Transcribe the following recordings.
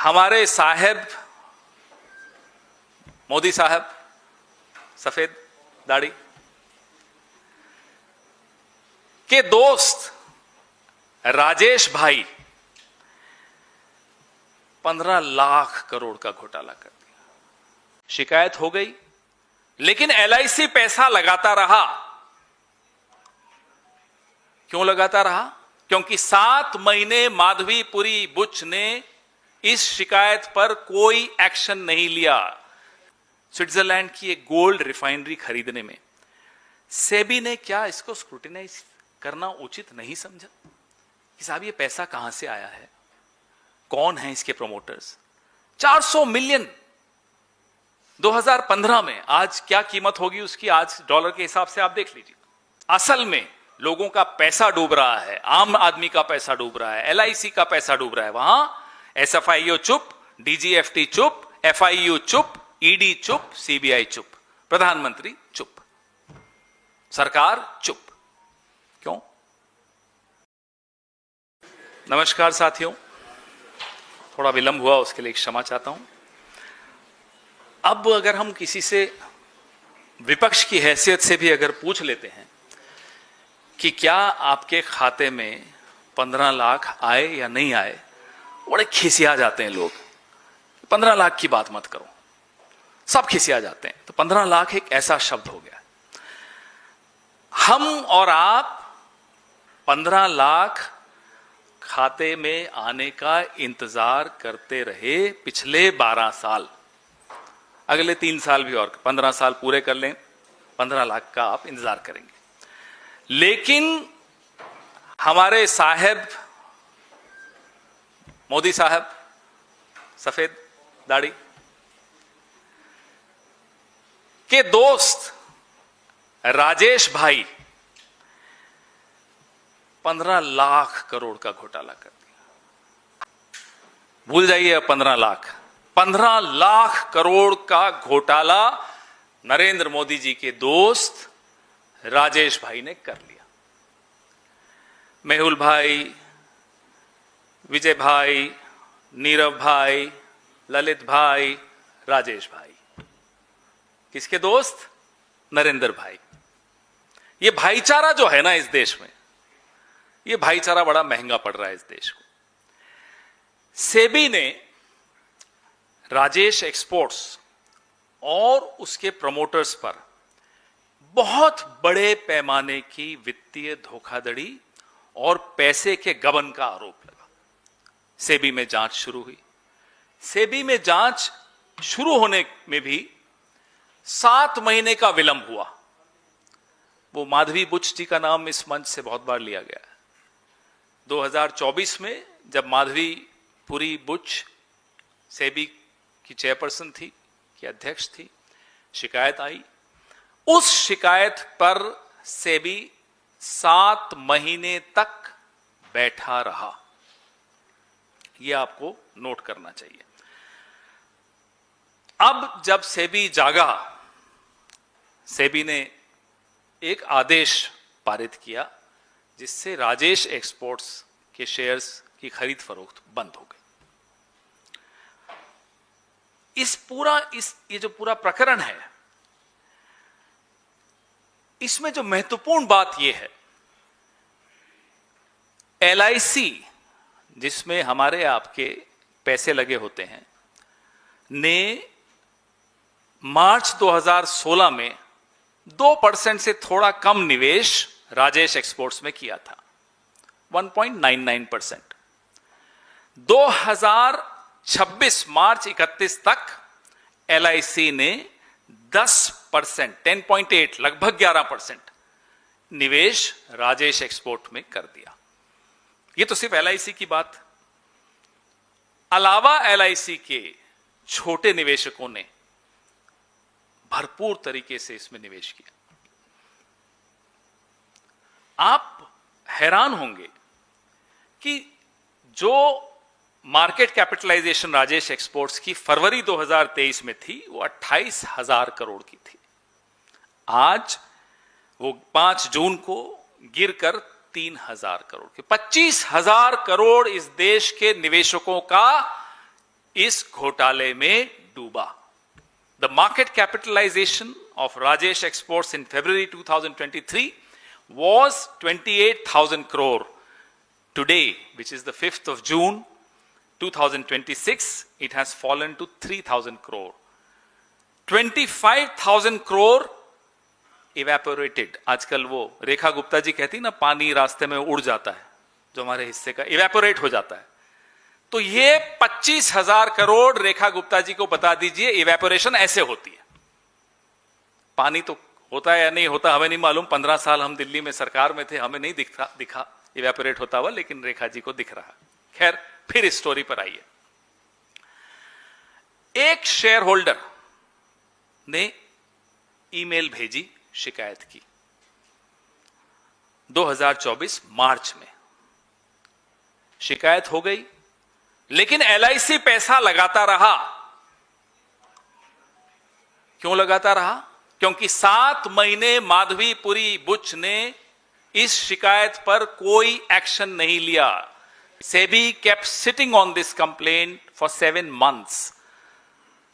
हमारे साहब मोदी साहब, सफेद दाढ़ी के दोस्त राजेश भाई 15 लाख करोड़ का घोटाला कर दिया। शिकायत हो गई, लेकिन एलआईसी पैसा लगाता रहा। क्यों लगाता रहा? क्योंकि 7 महीने माधवीपुरी बुच ने इस शिकायत पर कोई एक्शन नहीं लिया। स्विट्जरलैंड की एक गोल्ड रिफाइनरी खरीदने में सेबी ने क्या इसको स्क्रूटिनाइज करना उचित नहीं समझा कि साहब ये पैसा कहां से आया है, कौन है इसके प्रमोटर्स? 400 मिलियन 2015 में, आज क्या कीमत होगी उसकी, आज डॉलर के हिसाब से आप देख लीजिए। असल में लोगों का पैसा डूब रहा है, आम आदमी का पैसा डूब रहा है, एलआईसी का पैसा डूब रहा है। वहां एसएफआईओ चुप, डीजीएफटी चुप, एफआईयू चुप, ईडी चुप, सीबीआई चुप, प्रधानमंत्री चुप, सरकार चुप। क्यों? नमस्कार साथियों, थोड़ा विलंब हुआ उसके लिए क्षमा चाहता हूं। अब अगर हम किसी से विपक्ष की हैसियत से भी अगर पूछ लेते हैं कि क्या आपके खाते में 15 लाख आए या नहीं आए, बड़े खिसिया जाते हैं लोग। 15 लाख की बात मत करो, सब खिसिया जाते हैं। तो 15 लाख एक ऐसा शब्द हो गया। हम और आप 15 लाख खाते में आने का इंतजार करते रहे पिछले 12 साल। अगले 3 साल भी और 15 साल पूरे कर लें, 15 लाख का आप इंतजार करेंगे। लेकिन हमारे साहब मोदी साहब, सफेद दाढ़ी के दोस्त राजेश भाई 15 लाख करोड़ का घोटाला कर दिया। भूल जाइए अब 15 लाख। 15 लाख करोड़ का घोटाला नरेंद्र मोदी जी के दोस्त राजेश भाई ने कर लिया। मेहुल भाई, विजय भाई, नीरव भाई, ललित भाई, राजेश भाई, किसके दोस्त? नरेंद्र भाई। ये भाईचारा जो है ना इस देश में, ये भाईचारा बड़ा महंगा पड़ रहा है इस देश को। सेबी ने राजेश एक्सपोर्ट्स और उसके प्रमोटर्स पर बहुत बड़े पैमाने की वित्तीय धोखाधड़ी और पैसे के गबन का आरोप लगा। सेबी में जांच शुरू हुई। सेबी में जांच शुरू होने में भी 7 महीने का विलंब हुआ। वो माधवी बुच जी का नाम इस मंच से बहुत बार लिया गया है। 2024 में जब माधवी पुरी बुच सेबी की चेयरपर्सन थी, की अध्यक्ष थी, शिकायत आई। उस शिकायत पर सेबी 7 महीने तक बैठा रहा। यह आपको नोट करना चाहिए। अब जब सेबी जागा, सेबी ने एक आदेश पारित किया जिससे राजेश एक्सपोर्ट्स के शेयर्स की खरीद फरोख्त बंद हो गई। ये जो पूरा प्रकरण है, इसमें जो महत्वपूर्ण बात यह है, एलआईसी जिसमें हमारे आपके पैसे लगे होते हैं, ने मार्च 2016 में 2% से थोड़ा कम निवेश राजेश एक्सपोर्ट्स में किया था, 1.99%। 2026 मार्च 31 तक एलआईसी ने 10%, 10.8, लगभग 11% निवेश राजेश एक्सपोर्ट में कर दिया। यह तो सिर्फ एलआईसी की बात। अलावा एलआईसी के छोटे निवेशकों ने भरपूर तरीके से इसमें निवेश किया। आप हैरान होंगे कि जो मार्केट कैपिटलाइजेशन राजेश एक्सपोर्ट्स की फरवरी 2023 में थी, वो 28,000 करोड़ की थी। आज वो 5 जून को गिरकर 3,000 करोड़ के, 25,000 करोड़ इस देश के निवेशकों का इस घोटाले में डूबा। The market capitalization of Rajesh exports in February 2023 was 28,000 crore. Today, which is the 5th of June 2026, it has fallen to 3,000 crore. 25,000 crore evaporated. आजकल वो रेखा गुप्ता जी कहती ना, पानी रास्ते में उड़ जाता है, जो हमारे हिस्से का evaporate हो जाता है। तो ये 25,000 करोड़ रेखा गुप्ता जी को बता दीजिए, evaporation ऐसे होती है। पानी तो होता है या नहीं होता हमें नहीं मालूम, 15 साल हम दिल्ली में सरकार में थे, हमें नहीं दिखा इवेपोरेट होता हुआ, लेकिन रेखा जी को दिख रहा। खैर, फिर इस स्टोरी पर आइए। एक शेयर होल्डर ने ईमेल भेजी, शिकायत की 2024 मार्च में। शिकायत हो गई, लेकिन LIC पैसा लगाता रहा। क्यों लगाता रहा? क्योंकि 7 महीने माधवीपुरी बुच ने इस शिकायत पर कोई एक्शन नहीं लिया। SEBI kept sitting on this complaint for 7 months.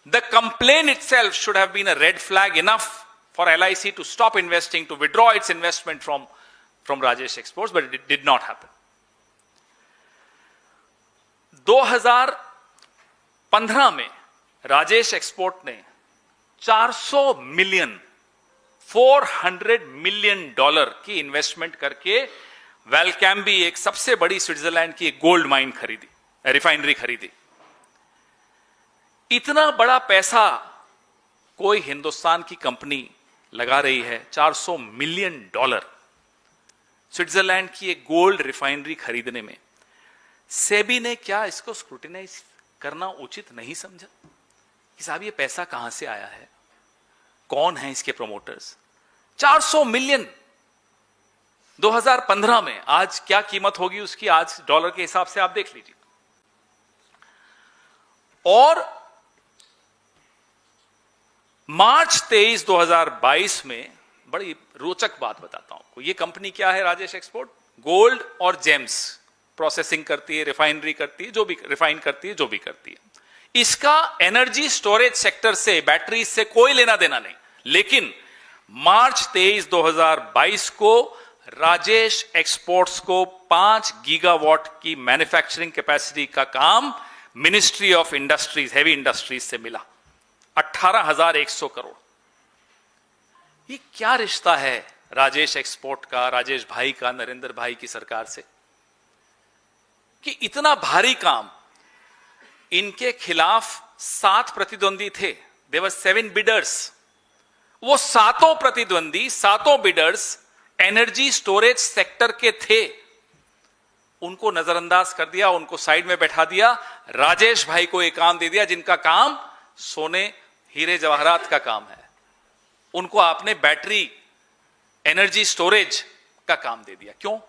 The complaint itself should have been a red flag enough for LIC to stop investing, to withdraw its investment from Rajesh Exports, but it did not happen. 2015 में Rajesh export ने 400 million $400 million की investment करके वेलकैम्बी, एक सबसे बड़ी Switzerland की एक gold mine खरीदी, रिफाइनरी खरीदी। इतना बड़ा पैसा कोई हिंदुस्तान की कंपनी लगा रही है, $400 मिलियन स्विट्जरलैंड की एक गोल्ड रिफाइनरी खरीदने में। सेबी ने क्या इसको स्क्रूटिनाइज करना उचित नहीं समझा कि साहब ये पैसा कहां से आया है, कौन है इसके प्रोमोटर्स? 400 मिलियन 2015 में, आज क्या कीमत होगी उसकी, आज डॉलर के हिसाब से आप देख लीजिए। और मार्च 23 2022 में बड़ी रोचक बात बताता हूं आपको। ये कंपनी क्या है? राजेश एक्सपोर्ट गोल्ड और जेम्स प्रोसेसिंग करती है, रिफाइनरी करती है, जो भी रिफाइन करती है, जो भी करती है। इसका एनर्जी स्टोरेज सेक्टर से, बैटरी से कोई लेना देना नहीं। लेकिन मार्च 23 2022 को राजेश एक्सपोर्ट्स को 5 गीगावाट की मैन्युफैक्चरिंग कैपेसिटी का काम ministry of industries, heavy industries से मिला, 18,100 करोड़। ये क्या रिश्ता है राजेश एक्सपोर्ट का, राजेश भाई का, नरेंद्र भाई की सरकार से, कि इतना भारी काम? इनके खिलाफ 7 प्रतिद्वंदी थे, देयर वर 7 बिडर्स। वो 7 प्रतिद्वंदी, 7 बिडर्स एनर्जी स्टोरेज सेक्टर के थे। उनको नजरअंदाज कर दिया, उनको साइड में बैठा दिया, राजेश भाई को एक काम दे दिया जिनका काम सोने हीरे जवाहरात का काम है। उनको आपने बैटरी एनर्जी स्टोरेज का काम दे दिया। क्यों?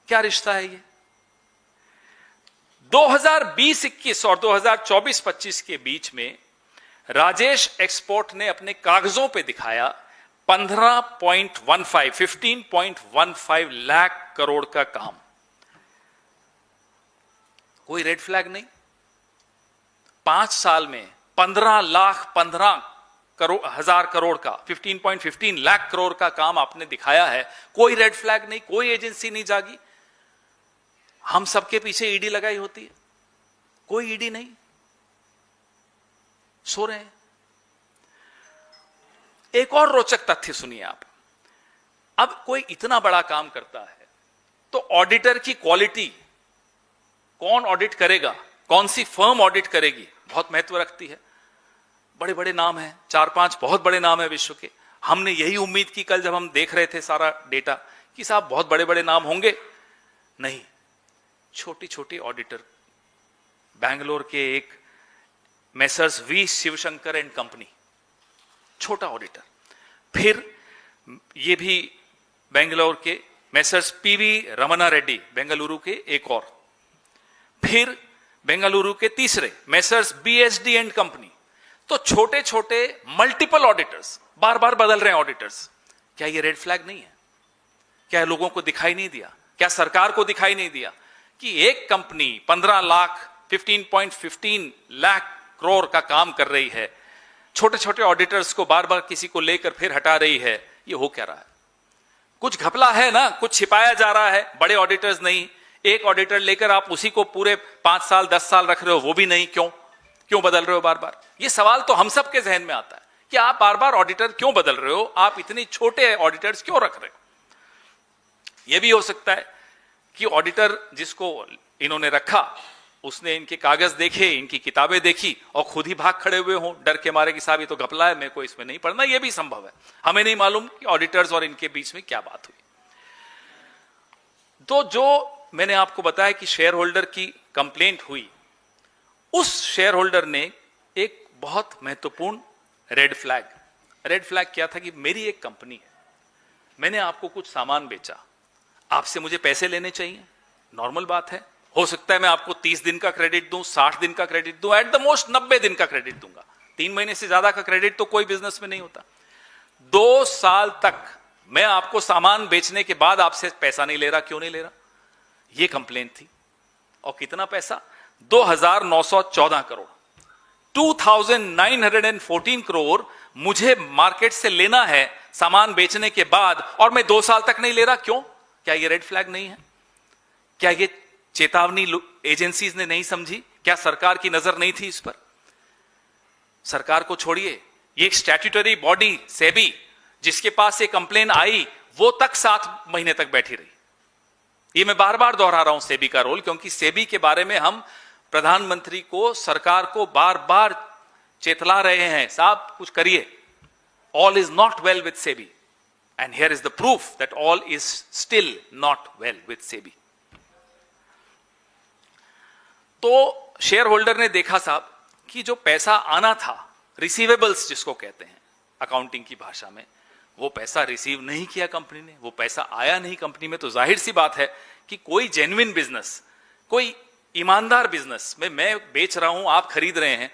क्या रिश्ता है ये? 2020-21 और 2024-25 के बीच में राजेश एक्सपोर्ट ने अपने कागजों पे दिखाया 15.15 लाख करोड़ का काम। कोई रेड फ्लैग नहीं। 5 साल में 15,15,000 करोड़ का, 15.15 लाख करोड़ का काम आपने दिखाया है। कोई रेड फ्लैग नहीं, कोई एजेंसी नहीं जागी। हम सबके पीछे ईडी लगाई होती है, कोई ईडी नहीं, सो रहे हैं। एक और रोचक तथ्य सुनिए आप। अब कोई इतना बड़ा काम करता है तो ऑडिटर की क्वालिटी कौन ऑडिट करेगा, कौन सी फर्म ऑडिट करेगी, बहुत महत्व रखती है। बड़े बड़े नाम हैं, 4-5 बहुत बड़े नाम हैं विश्व के। हमने यही उम्मीद की कल जब हम देख रहे थे सारा डेटा कि साहब बहुत बड़े बड़े नाम होंगे। नहीं, छोटी छोटी ऑडिटर, बैंगलोर के एक messrs V Shivshankar and company, छोटा ऑडिटर। फिर ये भी बेंगलोर के मेसर्स पीवी रमना रेड्डी, बेंगलुरु के एक और। फिर बेंगलुरु के तीसरे मेसर्स बीएसडी एंड कंपनी। तो छोटे छोटे मल्टीपल ऑडिटर्स, बार बार बदल रहे हैं ऑडिटर्स। क्या ये रेड फ्लैग नहीं है? क्या लोगों को दिखाई नहीं दिया? क्या सरकार को दिखाई नहीं दिया कि एक कंपनी 15 लाख 15.15 लाख करोड़ का काम कर रही है, छोटे छोटे ऑडिटर्स को बार बार किसी को लेकर फिर हटा रही है, ये हो क्या रहा है? कुछ घपला है ना, कुछ छिपाया जा रहा है। बड़े ऑडिटर्स नहीं, एक ऑडिटर लेकर आप उसी को पूरे 5 साल 10 साल रख रहे हो, वो भी नहीं। क्यों बदल रहे हो बार बार? ये सवाल तो हम सब के जहन में आता है कि आप बार बार ऑडिटर क्यों बदल रहे हो, आप इतने छोटे ऑडिटर्स क्यों रख रहे हो? यह भी हो सकता है कि ऑडिटर जिसको इन्होंने रखा उसने इनके कागज देखे, इनकी किताबें देखी और खुद ही भाग खड़े हुए हों डर के मारे कि साहब ये तो घपला है, मेरे को इसमें नहीं पढ़ना। यह भी संभव है, हमें नहीं मालूम कि ऑडिटर्स और इनके बीच में क्या बात हुई। तो जो मैंने आपको बताया कि शेयर होल्डर की कंप्लेंट हुई, उस शेयर होल्डर ने एक बहुत महत्वपूर्ण रेड फ्लैग क्या था कि मेरी एक कंपनी है, मैंने आपको कुछ सामान बेचा, आपसे मुझे पैसे लेने चाहिए, नॉर्मल बात है। हो सकता है मैं आपको 30 दिन का क्रेडिट दूं, 60 दिन का क्रेडिट दूं, एट द मोस्ट 90 दिन का क्रेडिट दूंगा। 3 महीने से ज्यादा का क्रेडिट तो कोई बिजनेस में नहीं होता। 2 साल तक मैं आपको सामान बेचने के बाद आपसे पैसा नहीं ले रहा, क्यों नहीं ले रहा? यह कंप्लेंट थी। और कितना पैसा? 2,914 करोड़, 2,914 करोड़ मुझे मार्केट से लेना है सामान बेचने के बाद, और मैं 2 साल तक नहीं ले रहा। क्यों? क्या यह रेड फ्लैग नहीं है? क्या यह चेतावनी एजेंसीज ने नहीं समझी? क्या सरकार की नजर नहीं थी इस पर? सरकार को छोड़िए, ये एक स्टैट्यूटरी बॉडी सेबी जिसके पास ये कंप्लेन आई, वो तक 7 महीने तक बैठी रही। ये मैं बार बार दोहरा रहा हूं सेबी का रोल, क्योंकि सेबी के बारे में हम प्रधानमंत्री को, सरकार को बार बार चेतला रहे हैं, साहब कुछ करिए, all is not well with SEBI, and here is the proof that all is still not well with SEBI. तो शेयर होल्डर ने देखा साहब कि जो पैसा आना था, रिसीवेबल्स जिसको कहते हैं अकाउंटिंग की भाषा में, वो पैसा रिसीव नहीं किया कंपनी ने, वो पैसा आया नहीं कंपनी में। तो जाहिर सी बात है कि कोई जेन्युइन बिजनेस, कोई ईमानदार बिजनेस में मैं बेच रहा हूं, आप खरीद रहे हैं,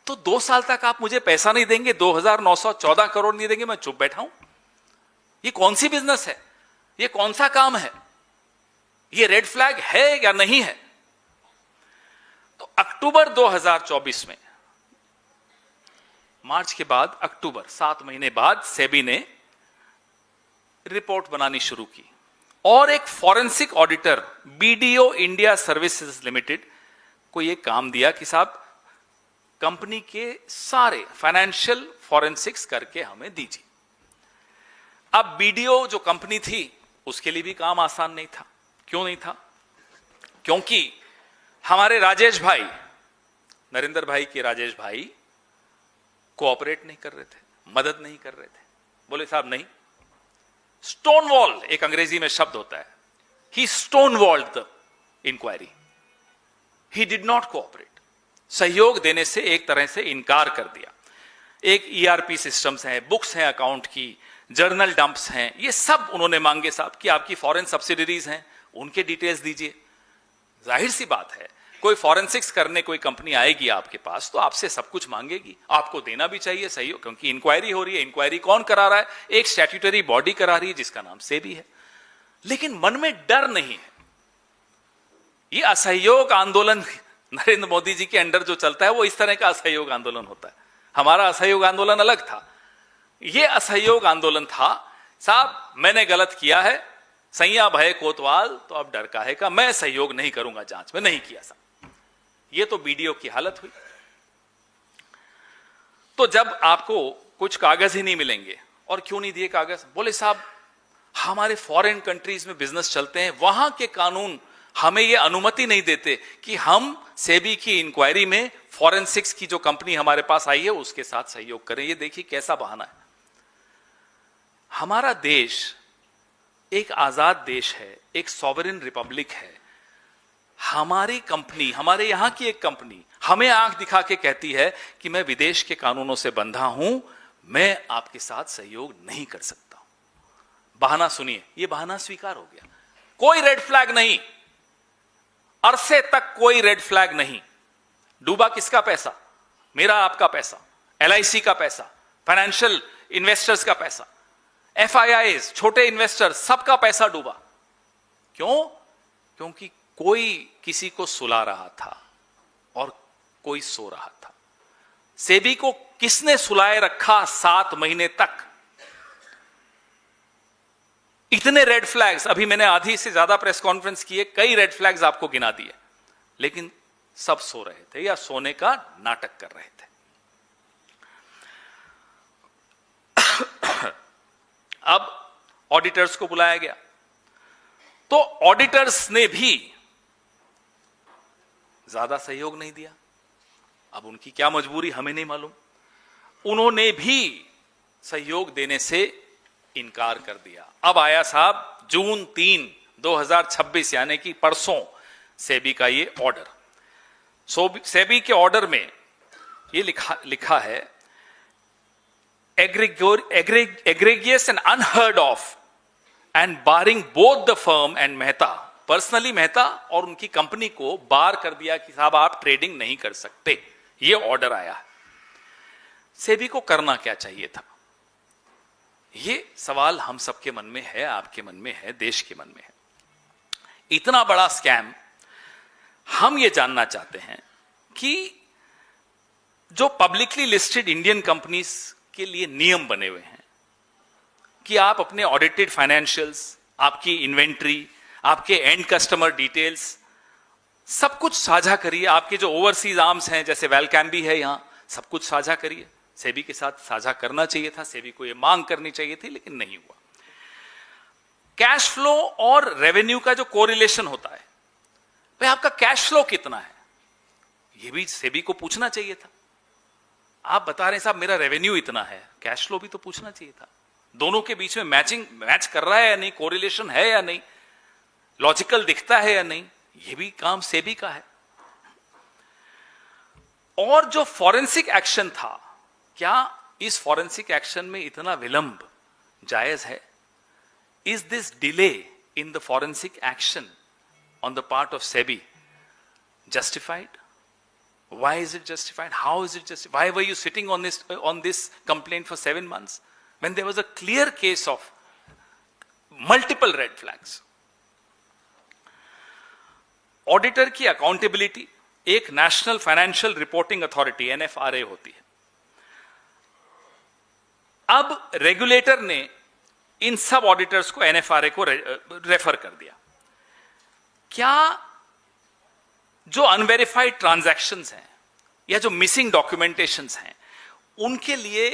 तो 2 साल तक आप मुझे पैसा नहीं देंगे, 2,914 करोड़ नहीं देंगे, मैं चुप बैठा हूं? ये कौन सी बिजनेस है? ये कौन सा काम है? ये रेड फ्लैग है या नहीं है? तो अक्टूबर 2024 में, मार्च के बाद अक्टूबर, 7 महीने बाद सेबी ने रिपोर्ट बनानी शुरू की और एक forensic auditor BDO India services limited को यह काम दिया कि साहब कंपनी के सारे फाइनेंशियल फॉरेंसिक्स करके हमें दीजिए। अब बीडीओ जो कंपनी थी उसके लिए भी काम आसान नहीं था। क्यों नहीं था? क्योंकि हमारे राजेश भाई, नरेंद्र भाई के राजेश भाई कोऑपरेट नहीं कर रहे थे, मदद नहीं कर रहे थे। बोले साहब नहीं, स्टोन वॉल एक अंग्रेजी में शब्द होता है, he stonewalled the inquiry, he did not cooperate. सहयोग देने से एक तरह से इनकार कर दिया। एक ईआरपी सिस्टम्स हैं, बुक्स हैं अकाउंट की, जर्नल डंप्स हैं, ये सब उन्होंने मांगे साहब कि आपकी फॉरेन सब्सिडरीज हैं, उनके डिटेल्स दीजिए। जाहिर सी बात है, कोई फॉरेंसिक्स करने कोई कंपनी आएगी आपके पास तो आपसे सब कुछ मांगेगी, आपको देना भी चाहिए सही, क्योंकि इंक्वायरी हो रही है। इंक्वायरी कौन करा रहा है? एक स्टैट्यूटरी बॉडी करा रही है जिसका नाम सेबी है। लेकिन मन में डर नहीं है। ये असहयोग आंदोलन नरेंद्र मोदी जी के अंडर जो चलता है वो इस तरह का असहयोग आंदोलन होता है। हमारा असहयोग आंदोलन अलग था, ये असहयोग आंदोलन था साहब मैंने गलत किया है, सैया भय कोतवाल तो अब डर काहे का, मैं सहयोग नहीं करूंगा जांच में, नहीं किया साहब। ये तो बीडीओ की हालत हुई। तो जब आपको कुछ कागज ही नहीं मिलेंगे, और क्यों नहीं दिए कागज? बोले साहब हमारे फॉरेन कंट्रीज में बिजनेस चलते हैं, वहां के कानून हमें यह अनुमति नहीं देते कि हम सेबी की इंक्वायरी में फॉरेंसिक्स की जो कंपनी हमारे पास आई है उसके साथ सहयोग करें। ये देखिए कैसा बहाना है। हमारा देश एक आजाद देश है, एक सॉवरेन रिपब्लिक है। हमारी कंपनी, हमारे यहां की एक कंपनी हमें आंख दिखा के कहती है कि मैं विदेश के कानूनों से बंधा हूं, मैं आपके साथ सहयोग नहीं कर सकता। बहाना सुनिए, यह बहाना स्वीकार हो गया। कोई रेड फ्लैग नहीं, अरसे तक कोई रेड फ्लैग नहीं। डूबा किसका पैसा? मेरा आपका पैसा, एलआईसी का पैसा, फाइनेंशियल इन्वेस्टर्स का पैसा, एफआईआईज, छोटे इन्वेस्टर्स, सबका पैसा डूबा। क्यों? क्योंकि कोई किसी को सुला रहा था, और कोई सो रहा था। सेबी को किसने सुलाए रखा 7 महीने तक? इतने रेड फ्लैग्स, अभी मैंने आधी से ज्यादा प्रेस कॉन्फ्रेंस किए, कई रेड फ्लैग्स आपको गिना दिए, लेकिन सब सो रहे थे या सोने का नाटक कर रहे थे। अब ऑडिटर्स को बुलाया गया, तो ऑडिटर्स ने भी ज्यादा सहयोग नहीं दिया। अब उनकी क्या मजबूरी हमें नहीं मालूम, उन्होंने भी सहयोग देने से इनकार कर दिया। अब आया साहब जून 3, 2026 यानी कि परसों सेबी का ये ऑर्डर। सेबी के ऑर्डर में ये लिखा है, egregious and unheard of and barring both the firm and Mehta, personally Mehta और उनकी कंपनी को बार कर दिया कि साहब आप ट्रेडिंग नहीं कर सकते। ये ऑर्डर आया है। सेबी को करना क्या चाहिए था? ये सवाल हम सबके मन में है, आपके मन में है, देश के मन में है। इतना बड़ा स्कैम, हम ये जानना चाहते हैं कि जो पब्लिकली लिस्टेड इंडियन कंपनीज के लिए नियम बने हुए हैं कि आप अपने ऑडिटेड फाइनेंशियल्स, आपकी इन्वेंट्री, आपके एंड कस्टमर डिटेल्स सब कुछ साझा करिए। आपके जो ओवरसीज आर्म्स हैं जैसे वेलकैम भी है यहां, सब कुछ साझा करिए। सेबी के साथ साझा करना चाहिए था, सेबी को यह मांग करनी चाहिए थी, लेकिन नहीं हुआ। कैश फ्लो और रेवेन्यू का जो कोरिलेशन होता है, भाई आपका कैश फ्लो कितना है, यह भी सेबी को पूछना चाहिए था। आप बता रहे हैं साहब मेरा रेवेन्यू इतना है, कैश फ्लो भी तो पूछना चाहिए था। दोनों के बीच में मैच कर रहा है या नहीं, कोरिलेशन है या नहीं, लॉजिकल दिखता है या नहीं, यह भी काम सेबी का है। और जो फॉरेंसिक एक्शन था, क्या इस फॉरेंसिक एक्शन में इतना विलंब जायज है? Is this delay in the forensic action on the part of SEBI justified? Why is it justified? How is it justified? Why were you sitting on this complaint for 7 months when there was a clear case of multiple red flags? Auditor की accountability एक national financial reporting authority NFRA होती है। अब regulator ने इन सब auditors को NFRA को refer कर दिया। क्या जो अनवेरिफाइड ट्रांजैक्शंस हैं या जो मिसिंग डॉक्यूमेंटेशंस हैं, उनके लिए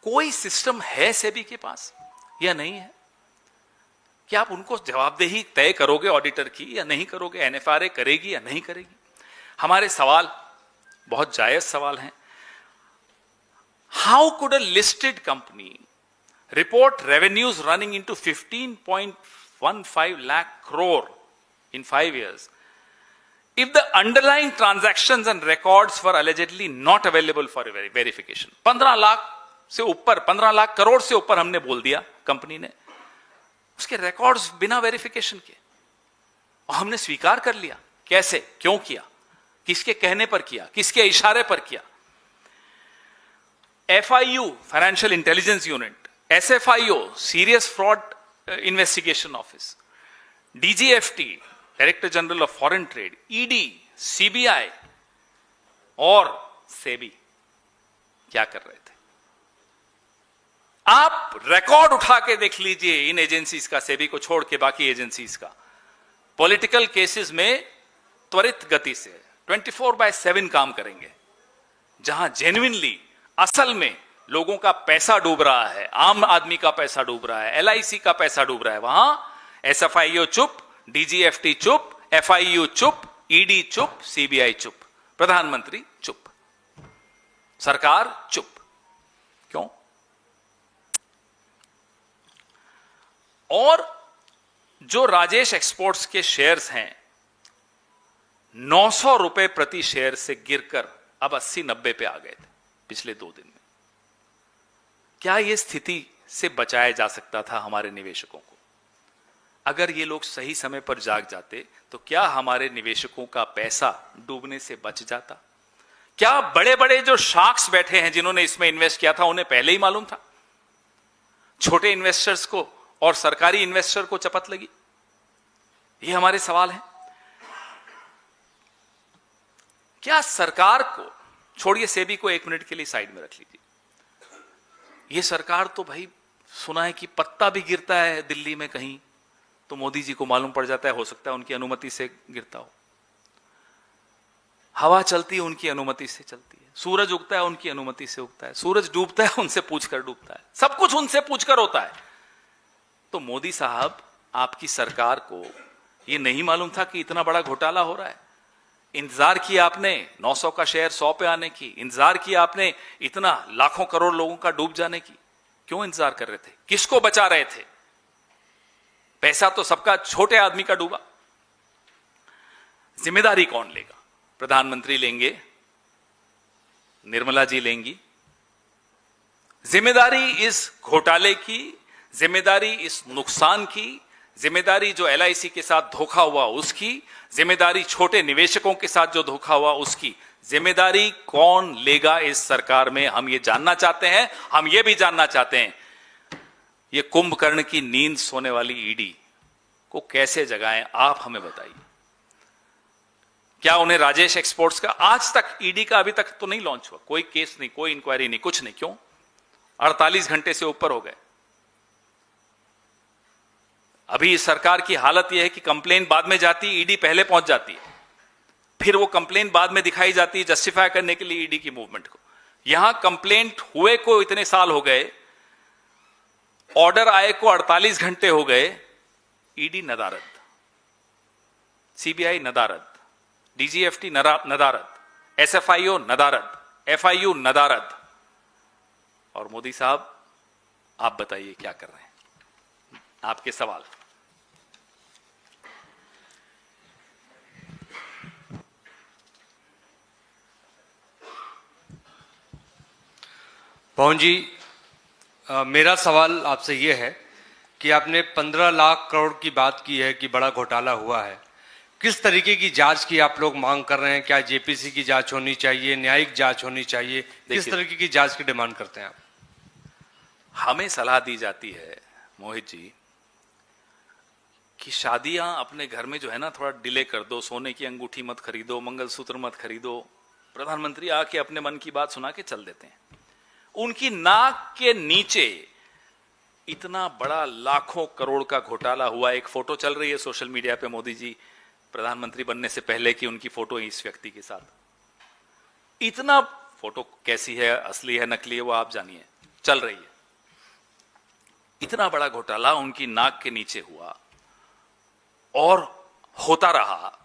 कोई सिस्टम है सेबी के पास या नहीं है? क्या आप उनको जवाबदेही तय करोगे ऑडिटर की या नहीं करोगे? NFRA करेगी या नहीं करेगी? हमारे सवाल बहुत जायज सवाल हैं। How could a listed company report revenues running into 15.15 lakh crore in 5 years if the underlying transactions and records were allegedly not available for verification? 15 lakh से ऊपर, 15 लाख करोड़ से ऊपर हमने बोल दिया कंपनी ने, उसके रिकॉर्ड्स बिना वेरिफिकेशन के, और हमने स्वीकार कर लिया। कैसे, क्यों किया, किसके कहने पर किया, किसके इशारे पर किया? FIU financial intelligence unit, SFIO serious fraud investigation office, DGFT director general of foreign trade, ED, CBI और सेबी क्या कर रहे थे? आप रिकॉर्ड उठा के देख लीजिए इन एजेंसीज का, सेबी को छोड़ के बाकी एजेंसीज का। पॉलिटिकल केसेस में त्वरित गति से 24/7 काम करेंगे। जहां जेन्युइनली असल में लोगों का पैसा डूब रहा है, आम आदमी का पैसा डूब रहा है, LIC का पैसा डूब रहा है, वहां SFIO चुप, DGFT चुप, FIU चुप, ED चुप, CBI चुप, प्रधानमंत्री चुप, सरकार चुप। क्यों? और जो राजेश एक्सपोर्ट्स के शेयर्स हैं 900 रुपए प्रति शेयर से गिरकर अब 80-90 पे आ गए थे पिछले 2 दिन में। क्या यह स्थिति से बचाया जा सकता था हमारे निवेशकों को? अगर ये लोग सही समय पर जाग जाते तो क्या हमारे निवेशकों का पैसा डूबने से बच जाता? क्या बड़े बड़े जो शार्क्स बैठे हैं जिन्होंने इसमें इन्वेस्ट किया था, उन्हें पहले ही मालूम था? छोटे इन्वेस्टर्स को और सरकारी इन्वेस्टर को चपत लगी? ये हमारे सवाल हैं। क्या सरकार को छोड़िए, सेबी को एक मिनट के लिए साइड में रख लीजिए, ये सरकार तो भाई सुना है कि पत्ता भी गिरता है दिल्ली में कहीं तो मोदी जी को मालूम पड़ जाता है, हो सकता है उनकी अनुमति से गिरता हो। हवा चलती है उनकी अनुमति से चलती है, सूरज उगता है उनकी अनुमति से उगता है, सूरज डूबता है उनसे पूछकर डूबता है, सब कुछ उनसे पूछकर होता है। तो मोदी साहब, आपकी सरकार को यह नहीं मालूम था कि इतना बड़ा घोटाला हो रहा है? इंतजार किया आपने 900 का शेयर 100 पे आने की, इंतजार किया आपने इतना लाखों करोड़ लोगों का डूब जाने की, क्यों इंतजार कर रहे थे? किसको बचा रहे थे? पैसा तो सबका छोटे आदमी का डूबा। जिम्मेदारी कौन लेगा? प्रधानमंत्री लेंगे, निर्मला जी लेंगी। जिम्मेदारी इस घोटाले की, जिम्मेदारी इस नुकसान की, जिम्मेदारी जो एलआईसी के साथ धोखा हुआ उसकी, जिम्मेदारी छोटे निवेशकों के साथ जो धोखा हुआ उसकी, जिम्मेदारी कौन लेगा इस सरकार में? हम ये जानना चाहते हैं। हम ये भी जानना चाहते हैं ये कुंभकर्ण की नींद सोने वाली ईडी को कैसे जगाएं, आप हमें बताइए। क्या उन्हें राजेश एक्सपोर्ट्स का आज तक, ईडी का अभी तक तो नहीं लॉन्च हुआ, कोई केस नहीं, कोई इंक्वायरी नहीं, कुछ नहीं, क्यों? 48 घंटे से ऊपर हो गए। अभी इस सरकार की हालत यह है कि कंप्लेन बाद में जाती है, ईडी पहले पहुंच जाती है, फिर वो कंप्लेन बाद में दिखाई जाती है जस्टिफाई करने के लिए ईडी की मूवमेंट को। यहां कंप्लेंट हुए को इतने साल हो गए, ऑर्डर आए को 48 घंटे हो गए, ईडी नदारद, सीबीआई नदारद, डीजीएफटी नदारद, एसएफआईओ नदारद, एफआईयू नदारद। और मोदी साहब, आप बताइए क्या कर रहे हैं? आपके सवाल। पवन जी, मेरा सवाल आपसे यह है कि आपने 15 लाख करोड़ की बात की है कि बड़ा घोटाला हुआ है। किस तरीके की जांच की आप लोग मांग कर रहे हैं? क्या जेपीसी की जांच होनी चाहिए, न्यायिक जांच होनी चाहिए? किस तरीके की जांच की डिमांड करते हैं आप? हमें सलाह दी जाती है मोहित जी कि शादियां अपने घर में जो है ना थोड़ा डिले कर दो, सोने की अंगूठी मत खरीदो, मंगलसूत्र मत खरीदो। प्रधानमंत्री आके अपने मन की बात सुना के चल देते हैं। उनकी नाक के नीचे इतना बड़ा लाखों करोड़ का घोटाला हुआ। एक फोटो चल रही है सोशल मीडिया पे मोदी जी प्रधानमंत्री बनने से पहले की उनकी फोटो है इस व्यक्ति के साथ। इतना फोटो कैसी है, असली है नकली है, वो आप जानिए, चल रही है। इतना बड़ा घोटाला उनकी नाक के नीचे हुआ और होता रहा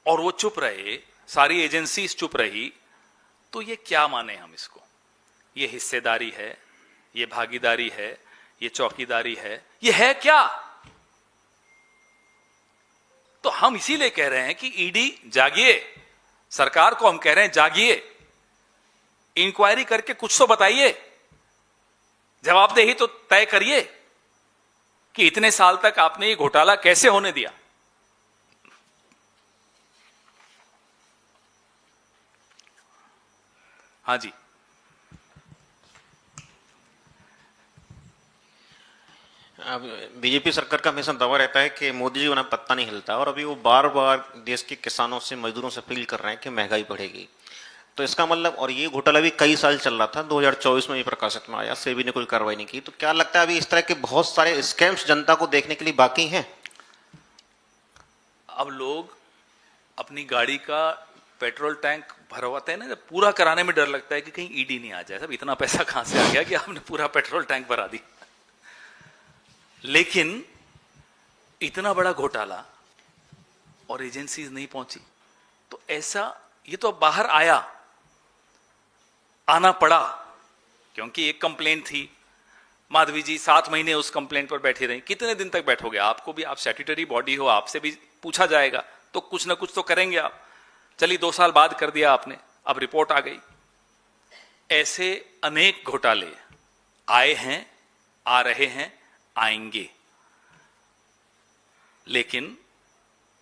और वो चुप रहे, सारी एजेंसीज चुप रही। तो ये क्या माने हम इसको? ये हिस्सेदारी है, ये भागीदारी है, ये चौकीदारी है, ये है क्या? तो हम इसीलिए कह रहे हैं कि ईडी जागिए, सरकार को हम कह रहे हैं जागिए, इंक्वायरी करके कुछ तो बताइए, जवाबदेही तो तय करिए कि इतने साल तक आपने ये घोटाला कैसे होने दिया। हाँ जी, अब बीजेपी सरकार का हमेशा दावा रहता है कि मोदी जी को ना पत्ता नहीं हिलता, और अभी वो बार बार देश के किसानों से, मजदूरों से अपील कर रहे हैं कि महंगाई बढ़ेगी। तो इसका मतलब, और ये घोटाला भी कई साल चल रहा था, 2024 में भी प्रकाशित में आया, सेबी ने कोई कार्रवाई नहीं की। तो क्या लगता है अभी इस तरह के बहुत सारे स्कैम्स जनता को देखने के लिए बाकी हैं? अब लोग अपनी गाड़ी का पेट्रोल टैंक भरवाते हैं ना, जब पूरा कराने में डर लगता है कि कहीं ईडी नहीं आ जाए। सब इतना पैसा कहां से आ गया कि आपने पूरा पेट्रोल टैंक भरा दी। लेकिन इतना बड़ा घोटाला और एजेंसीज नहीं पहुंची, तो ऐसा, ये तो अब बाहर आना पड़ा क्योंकि एक कंप्लेंट थी। माधवी जी 7 महीने उस कंप्लेंट पर बैठी रही। कितने दिन तक बैठोगे? आपको भी, आप स्टैट्यूटरी बॉडी हो, आपसे भी पूछा जाएगा, तो कुछ ना कुछ तो करेंगे आप। चलिए 2 साल बाद कर दिया आपने, अब रिपोर्ट आ गई। ऐसे अनेक घोटाले आए हैं, आ रहे हैं, आएंगे। लेकिन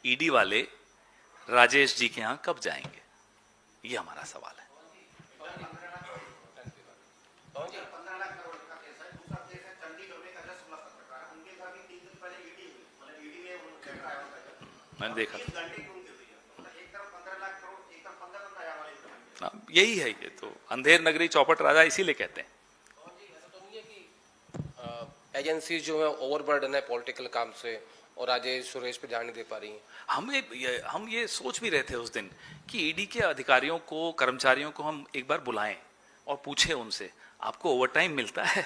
ईडी वाले राजेश जी के यहां कब जाएंगे, ये हमारा सवाल है। मैंने देखा यही है, ये तो अंधेर नगरी चौपट राजा इसीलिए कहते हैं। एजेंसी जो है ओवरबर्डन है पॉलिटिकल काम से और राजेश सुरेश पे ध्यान नहीं दे पा रही हैं। हम ये सोच भी रहे थे उस दिन कि ईडी के अधिकारियों को, कर्मचारियों को हम एक बार बुलाएं और पूछें उनसे, आपको ओवरटाइम मिलता है?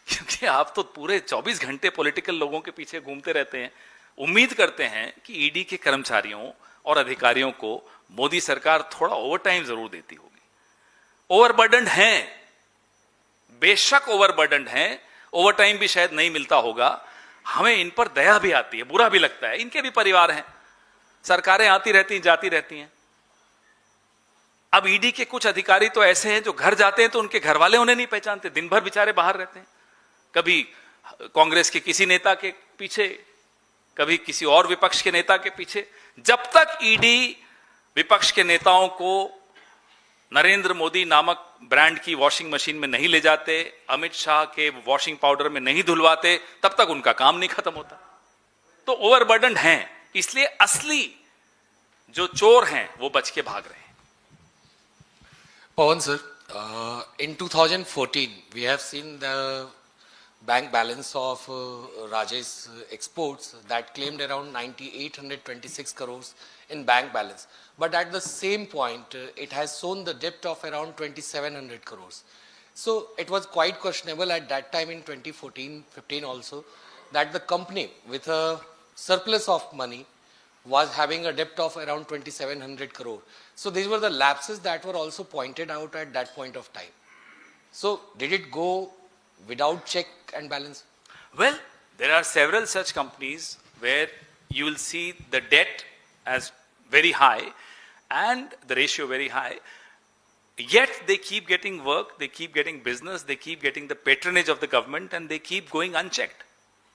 क्योंकि आप तो पूरे 24 घंटे पॉलिटिकल लोगों के पीछे घूमते रहते हैं। उम्मीद करते हैं कि ईडी के कर्मचारियों और अधिकारियों को मोदी सरकार थोड़ा ओवरटाइम जरूर देती होगी। ओवरबर्डन्ड हैं, बेशक ओवरबर्डन्ड हैं, ओवरटाइम भी शायद नहीं मिलता होगा। हमें इन पर दया भी आती है, बुरा भी लगता है, इनके भी परिवार हैं, सरकारें आती रहती हैं, जाती रहती हैं। अब ईडी के कुछ अधिकारी तो ऐसे हैं जो घर जाते हैं तो उनके घर वाले उन्हें नहीं पहचानते, दिन भर बेचारे बाहर रहते हैं, कभी कांग्रेस के किसी नेता के पीछे, कभी किसी और विपक्ष के नेता के पीछे। जब तक ईडी विपक्ष के नेताओं को नरेंद्र मोदी नामक ब्रांड की वॉशिंग मशीन में नहीं ले जाते, अमित शाह के वॉशिंग पाउडर में नहीं धुलवाते, तब तक उनका काम नहीं खत्म होता। तो ओवरबर्डन्ड हैं, इसलिए असली जो चोर हैं वो बच के भाग रहे हैं। Pawan sir, in 2014 we have seen the bank balance of Rajesh Exports that claimed around 9,826 crores in bank balance. But at the same point, it has shown the debt of around 2,700 crores. So it was quite questionable at that time in 2014-15 also that the company with a surplus of money was having a debt of around 2,700 crore. So these were the lapses that were also pointed out at that point of time. So did it go without check and balance? Well, there are several such companies where you will see the debt as very high and the ratio very high, yet they keep getting work, they keep getting business, they keep getting the patronage of the government, and they keep going unchecked.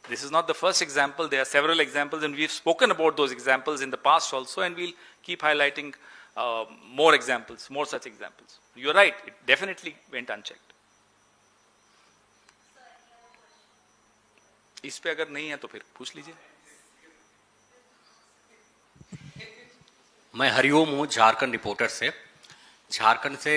This is not the first example. There are several examples, and we've spoken about those examples in the past also, and we'll keep highlighting more examples, more such examples. You're right, it definitely went unchecked. इस पे अगर नहीं है तो फिर पूछ लीजिए। मैं हरिओम हूँ, झारखंड रिपोर्टर से। झारखंड से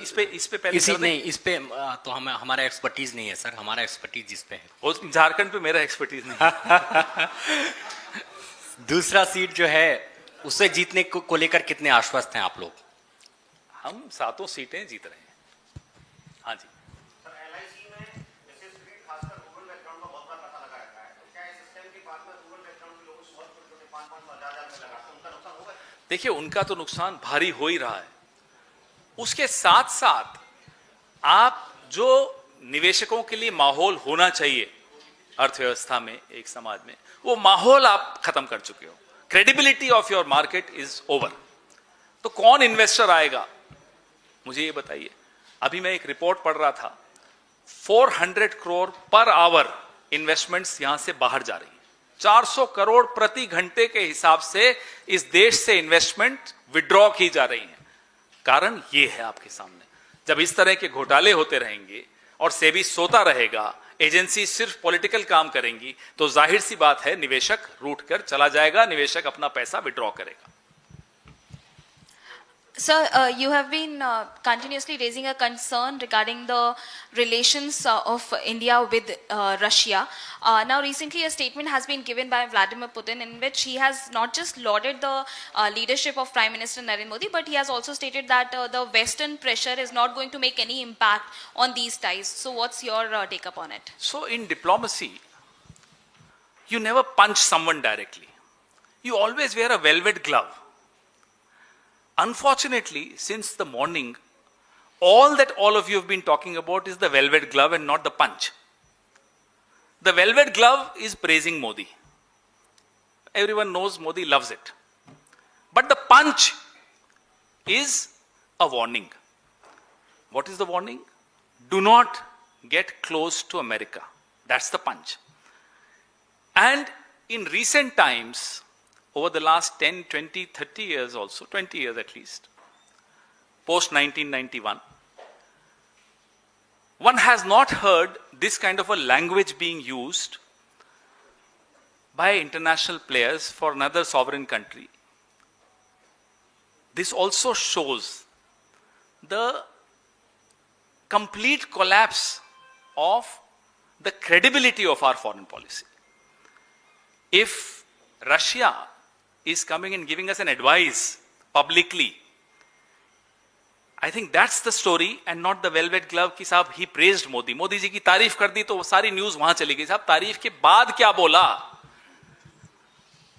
इस पे पहले इसी नहीं, इस पे तो हमारा एक्सपर्टीज नहीं है सर, हमारा एक्सपर्टीज जिस पे है। झारखंड पे मेरा एक्सपर्टीज नहीं। दूसरा सीट जो है उसे जीतने को लेकर कितने आश्वस्त हैं आप लोग? हम 7 सीटें जीत रहे हैं। हाँ जी। देखिए, उनका तो नुकसान भारी हो ही रहा है। उसके साथ साथ आप जो निवेशकों के लिए माहौल होना चाहिए अर्थव्यवस्था में, एक समाज में, वो माहौल आप खत्म कर चुके हो। Credibility of your market is over. तो कौन इन्वेस्टर आएगा, मुझे ये बताइए। अभी मैं एक रिपोर्ट पढ़ रहा था, 400 करोड़ पर आवर इन्वेस्टमेंट्स यहां से बाहर जा रही है। 400 करोड़ प्रति घंटे के हिसाब से इस देश से इन्वेस्टमेंट विड्रॉ की जा रही है। कारण ये है आपके सामने, जब इस तरह के घोटाले होते रहेंगे और सेबी सोता रहेगा, एजेंसी सिर्फ पॉलिटिकल काम करेंगी, तो जाहिर सी बात है निवेशक रूठ कर चला जाएगा, निवेशक अपना पैसा विड्रॉ करेगा। Sir, you have been continuously raising a concern regarding the relations of India with Russia. Now, recently a statement has been given by Vladimir Putin in which he has not just lauded the leadership of Prime Minister Narendra Modi, but he has also stated that the Western pressure is not going to make any impact on these ties. So what's your take up on it? So in diplomacy, you never punch someone directly. You always wear a velvet glove. Unfortunately, since the morning, all that all of you have been talking about is the velvet glove and not the punch. The velvet glove is praising Modi. Everyone knows Modi loves it. But the punch is a warning. What is the warning? Do not get close to America. That's the punch. And in recent times, over the last 10, 20, 30 years also, 20 years at least, post 1991, one has not heard this kind of a language being used by international players for another sovereign country this also shows the complete collapse of the credibility of our foreign policy. If Russia is coming and giving us an advice publicly, I think that's the story and not the velvet glove कि साहब he praised Modi, Modi ji की तारीफ कर दी तो वो सारी news वहां चली गई। साहब तारीफ के बाद क्या बोला,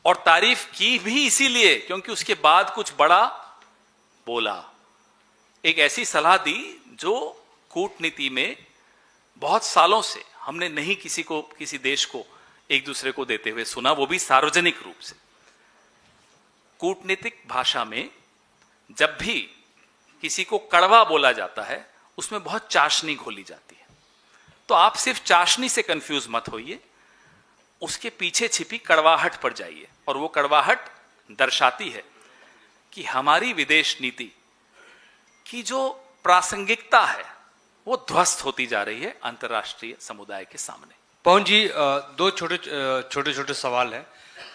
और तारीफ की भी इसीलिए क्योंकि उसके बाद कुछ बड़ा बोला, एक ऐसी सलाह दी जो कूटनीति में बहुत सालों से हमने नहीं किसी को, किसी देश को एक दूसरे को देते हुए सुना, वो भी सार्वजनिक रूप से। कूटनीतिक भाषा में जब भी किसी को कड़वा बोला जाता है उसमें बहुत चाशनी घोली जाती है, तो आप सिर्फ चाशनी से कंफ्यूज मत होइए, उसके पीछे छिपी कड़वाहट पर जाइए, और वो कड़वाहट दर्शाती है कि हमारी विदेश नीति की जो प्रासंगिकता है वो ध्वस्त होती जा रही है अंतर्राष्ट्रीय समुदाय के सामने। पवन जी, दो छोटे सवाल हैं।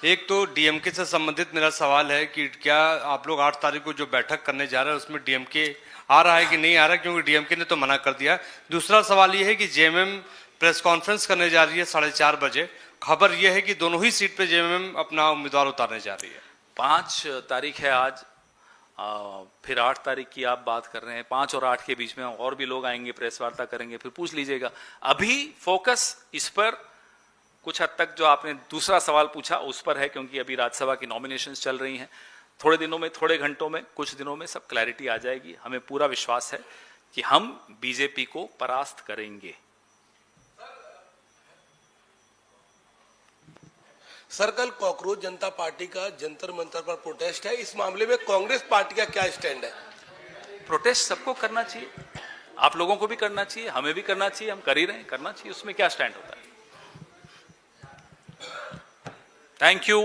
एक तो डीएमके से संबंधित मेरा सवाल है कि क्या आप लोग 8 तारीख को जो बैठक करने जा रहे हैं उसमें डीएमके आ रहा है कि नहीं आ रहा है, क्योंकि डीएमके ने तो मना कर दिया। दूसरा सवाल यह है कि जेएमएम प्रेस कॉन्फ्रेंस करने जा रही है 4:30 बजे, खबर यह है कि दोनों ही सीट पे जेएमएम अपना उम्मीदवार उतारने जा रही है। 5 तारीख है आज, फिर 8 तारीख की आप बात कर रहे हैं, 5 और 8 के बीच में और भी लोग आएंगे, प्रेस वार्ता करेंगे, फिर पूछ लीजिएगा। अभी फोकस इस पर कुछ हद तक जो आपने दूसरा सवाल पूछा उस पर है, क्योंकि अभी राज्यसभा की नॉमिनेशंस चल रही हैं। थोड़े दिनों में, थोड़े घंटों में, कुछ दिनों में सब क्लैरिटी आ जाएगी। हमें पूरा विश्वास है कि हम बीजेपी को परास्त करेंगे। सर, कल कॉकरोच जनता पार्टी का जंतर मंतर पर प्रोटेस्ट है, इस मामले में कांग्रेस पार्टी का क्या स्टैंड है? प्रोटेस्ट सबको करना चाहिए, आप लोगों को भी करना चाहिए, हमें भी करना चाहिए, हम कर ही रहे हैं, करना चाहिए, उसमें क्या स्टैंड होता है। Thank you.